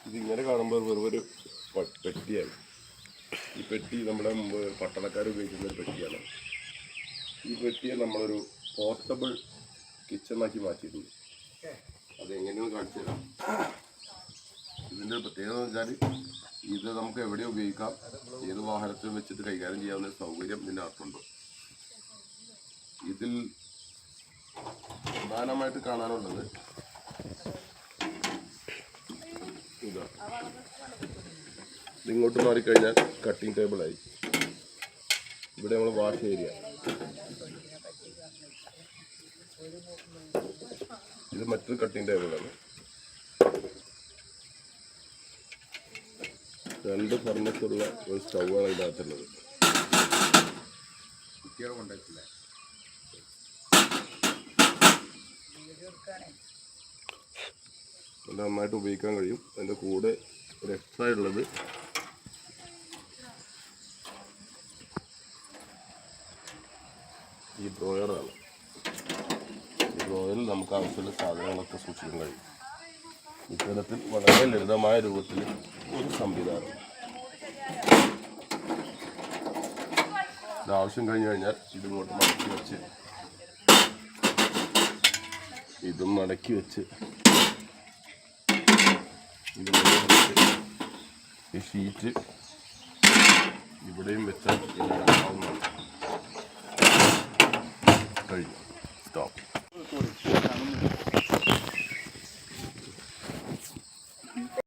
ഇതിങ്ങനെ കാണുമ്പോൾ വെറുതെ പെട്ടിയാണ്. ഈ പെട്ടി നമ്മുടെ മുമ്പ് പട്ടണക്കാർ ഉപയോഗിക്കുന്ന ഒരു പെട്ടിയാണ്. ഈ പെട്ടിയെ നമ്മളൊരു പോർട്ടബിൾ കിച്ചണാക്കി മാറ്റിയിട്ടുണ്ട്. അതെങ്ങനെയൊന്ന് കാണിച്ചു തരാം. ഇതിൻ്റെ പ്രത്യേകത എന്ന് വെച്ചാൽ ഇത് നമുക്ക് എവിടെ ഉപയോഗിക്കാം, ഏത് വാഹനത്തിൽ വെച്ചിട്ട് കൈകാര്യം ചെയ്യാവുന്ന സൗകര്യം ഇതിൻ്റെ അകത്തുണ്ട്. ഇതിൽ പ്രധാനമായിട്ട് കാണാനുള്ളത് ഇതാണ്. ഇതിങ്ങോട്ട് മാറിക്കഴിഞ്ഞാൽ കട്ടിംഗ് ടേബിളായി. ഇവിടെ നമ്മൾ വാഷ് ഏരിയ. ഇത് മറ്റൊരു കട്ടിംഗ് ടേബിളാണ്. 2 ഫർണസുള്ള ഒരു സ്റ്റൗവാണ് ഇതിനകത്തുള്ളത്. നന്നായിട്ട് ഉപയോഗിക്കാൻ കഴിയും. അതിൻ്റെ കൂടെ ഒരു എക്സ്ട്രാ ഉള്ളത് ഈ ഡ്രോയറാണ്. ഈ ഡ്രോയറിൽ നമുക്ക് ആവശ്യമുള്ള സാധനങ്ങളൊക്കെ സൂക്ഷിക്കാൻ കഴിയും. ഇത്തരത്തിൽ വളരെ ലളിതമായ രൂപത്തിൽ ഒരു സംവിധാനം. ആവശ്യം കഴിഞ്ഞു കഴിഞ്ഞാൽ ഇതിങ്ങോട്ട് മടക്കി വെച്ച് ഇതും മടക്കി വെച്ച് ഈ ഷീറ്റ് ഇവിടെയും വെച്ചാൽ കഴിഞ്ഞു.